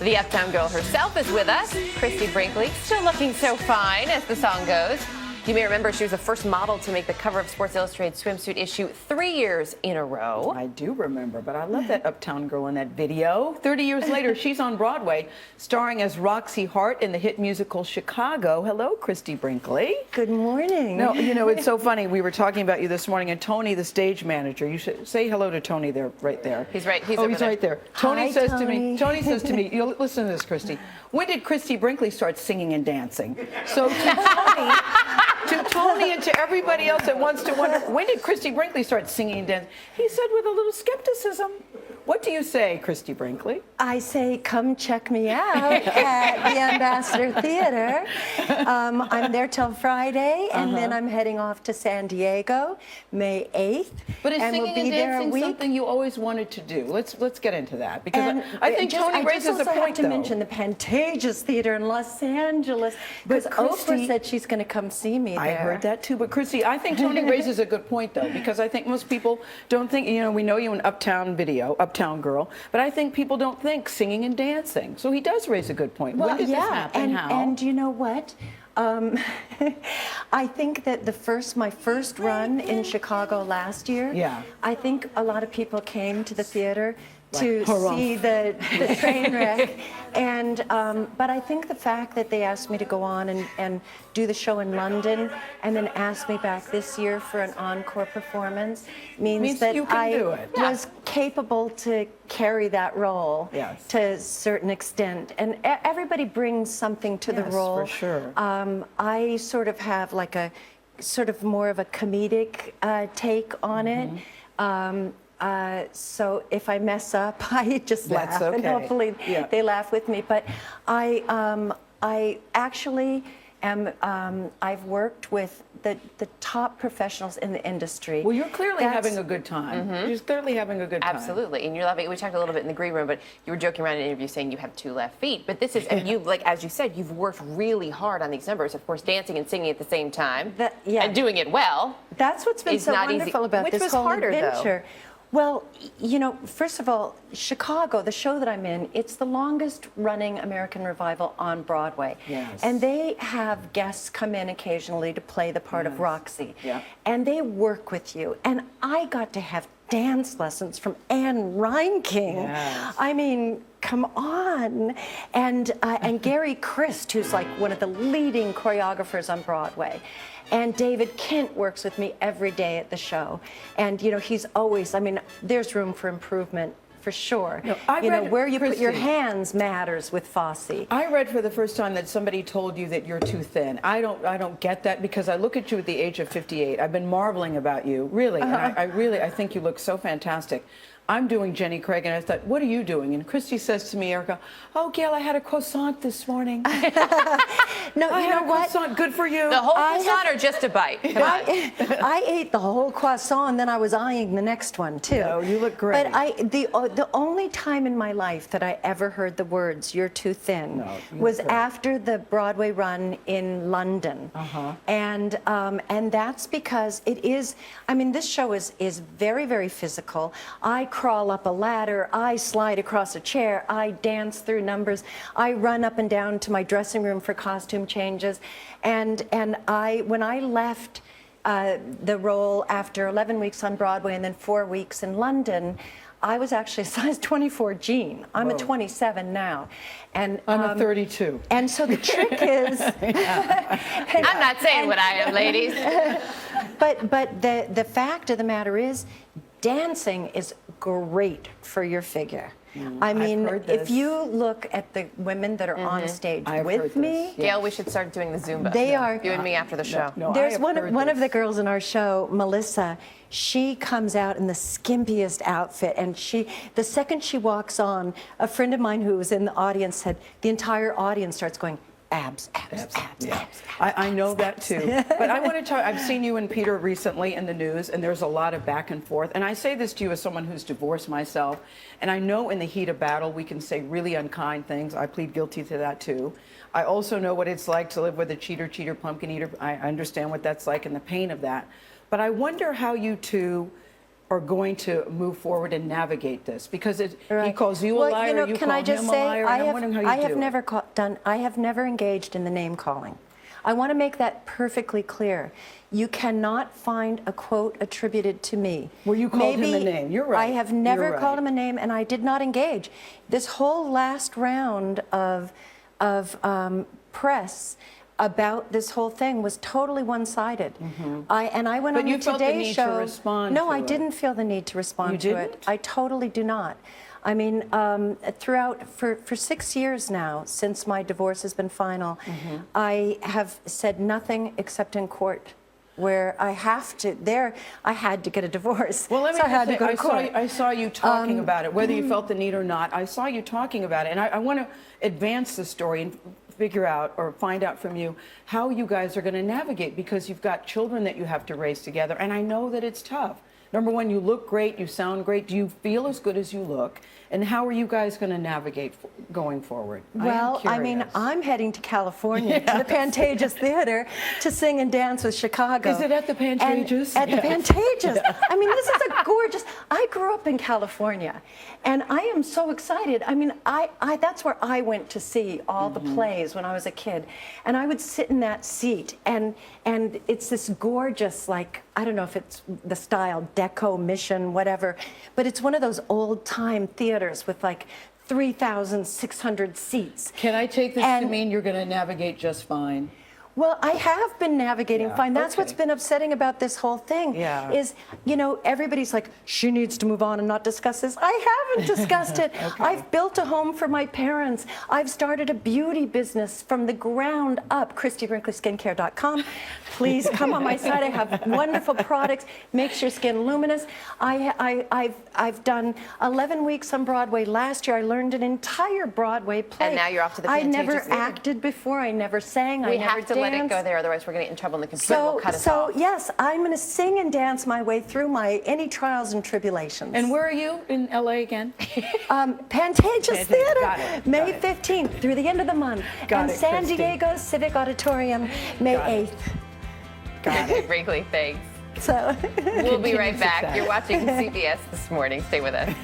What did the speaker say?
The Uptown Girl herself is with us, Christie Brinkley, still looking so fine, as the song goes. You may remember she was the first model to make the cover of Sports Illustrated swimsuit issue 3 years in a row. I do remember, but I love that Uptown Girl in that video. 30 years later, she's on Broadway, starring as Roxie Hart in the hit musical Chicago. Hello, Christie Brinkley. Good morning. No, you know, it's so funny. We were talking about you this morning, and Tony, the stage manager, you should say hello to Tony there, right there. He's right. He's right there. Tony Hi, says Tony. Tony says to me, you listen to this, Christie. When did Christie Brinkley start singing and dancing? So to Tony and to everybody else that wants to wonder, when did Christie Brinkley start singing and dancing? He said with a little skepticism. What do you say, Christie Brinkley? I say, come check me out at the Ambassador Theater. I'm there till Friday, and then I'm heading off to San Diego, May 8th. But is and singing we'll be and there a dancing week. something you always wanted to do? Let's get into that, because And I think Tony raises a I point, have to mention the Pantages Theater in Los Angeles, because Oprah said she's going to come see me there. I heard that too, but Christie, I think Tony raises a good point though, because I think most people don't think, you know, we know you in Uptown video, Uptown Girl, but I think people don't think singing and dancing. So he does raise a good point. Well, when did this happen? How? And you know what? I think that my first run in Chicago last year, Yeah. I think a lot of people came to the theater to hurrah. see the train wreck. And but I think the fact that they asked me to go on and do the show in London and then asked me back this year for an encore performance means that you can do it. was capable to carry that role Yes. to a certain extent. And everybody brings something to the Yes, role. for sure. I sort of have like a sort of more of a comedic take on it. So if I mess up, I just That's laugh, and okay. hopefully Yeah. they laugh with me. But I actually am. I've worked with the top professionals in the industry. Well, you're clearly having a good time. You're clearly having a good time. Absolutely, and you're loving it. We talked a little bit in the green room, but you were joking around in an interview saying you have 2 left feet. But this is, and you, like as you said, you've worked really hard on these numbers. Of course, dancing and singing at the same time, and doing it well. That's what's been It's so not easy. wonderful about Which this was whole harder, though? adventure. Well, you know, first of all, Chicago, the show that I'm in, it's the longest running American revival on Broadway. Yes. And they have guests come in occasionally to play the part of Roxie. Yeah. And they work with you. And I got to have dance lessons from Anne Reinking. Yes. I mean, come on. And Gary Christ, who's like one of the leading choreographers on Broadway. And David Kent works with me every day at the show. And, you know, he's always, I mean, there's room for improvement for sure. No, I you know, read, where you put your Christie, hands matters with Fosse. I read for the first time that somebody told you that you're too thin. I don't get that, because I look at you at the age of 58. I've been marveling about you, really. And I think you look so fantastic. I'm doing Jenny Craig, and I thought, what are you doing? And Christie says to me, Erica, oh, Gail, I had a croissant this morning. No, I you had know a what? croissant. Good for you. The whole croissant or just a bite? Come on. I ate the whole croissant, and then I was eyeing the next one too. Oh, you look great. But the only time in my life that I ever heard the words "you're too thin" you was look great. after the Broadway run in London. And that's because it is. I mean, this show is very, very physical. I crawl up a ladder. I slide across a chair. I dance through numbers. I run up and down to my dressing room for costume changes. And when I left the role after 11 weeks on Broadway and then 4 weeks in London, I was actually a size 24 jean. I'm a 27 now. And I'm a 32. And so the trick is... I'm not saying what I am, ladies. But the fact of the matter is, dancing is great for your figure. I mean, if you look at the women that are on stage with me, Gail, we should start doing the Zumba. They are. You and me after the show. There's one of the girls in our show, Melissa. She comes out in the skimpiest outfit, and the second she walks on, a friend of mine who was in the audience said the entire audience starts going, abs, abs, abs, abs, Yeah. abs. I know that too. But I want to talk, I've seen you and Peter recently in the news, and there's a lot of back and forth. And I say this to you as someone who's divorced myself, and I know in the heat of battle we can say really unkind things. I plead guilty to that too. I also know what it's like to live with a cheater, pumpkin eater. I understand what that's like and the pain of that. But I wonder how you two are going to move forward and navigate this? Because he Right. calls you a Well, liar, you can call I just him say, a liar, and I'm wondering how you I do have it. never I have never engaged in the name calling. I want to make that perfectly clear. You cannot find a quote attributed to me. Well, you called him a name. You're right. I have never You're called right. him a name, and I did not engage. This whole last round of press about this whole thing was totally one-sided. I went But on you the felt the Today need to Show. respond No, to I it. didn't feel the need to respond You to didn't? it. I totally do not. I mean, for 6 years now, since my divorce has been final, I have said nothing except in court, where I have to. I had to get a divorce. Well, let me so I just had say, to go to court. I saw you talking about it, whether you felt the need or not. I saw you talking about it, and I want to advance the story and figure out or find out from you how you guys are going to navigate, because you've got children that you have to raise together, and I know that it's tough. Number one, you look great, you sound great. Do you feel as good as you look? And how are you guys going to navigate going forward? Well, I mean, I'm heading to California to the Pantages Theater to sing and dance with Chicago. Is it at the Pantages? At the Pantages. I mean, this is a gorgeous. I grew up in California, and I am so excited. I mean, that's where I went to see all the plays when I was a kid, and I would sit in that seat, and it's this gorgeous, like, I don't know if it's the style, Deco, Mission, whatever, but it's one of those old-time theaters with like 3,600 seats. Can I take this to mean you're going to navigate just fine? Well, I have been navigating fine. That's okay. what's been upsetting about this whole thing. Yeah. Is, you know, everybody's like, she needs to move on and not discuss this. I haven't discussed it. Okay. I've built a home for my parents. I've started a beauty business from the ground up. ChristieBrinkleySkincare.com. Please come on my site. I have wonderful products. Makes your skin luminous. I've done 11 weeks on Broadway. Last year, I learned an entire Broadway play. And now you're off to the I Pantages never Theater. acted before. I never sang. I We never have to let it danced. go there, otherwise we're going to get in trouble and the computer will cut us off. Yes, I'm going to sing and dance my way through my any trials and tribulations. And where are you in LA again? Pantages Theater, Got it, May got it. 15th through the end of the month. Got and it, San Christie. Diego Civic Auditorium, May Got it. 8th. Okay, Brinkley, thanks. So We'll be right back. success. You're watching CBS This Morning. Stay with us.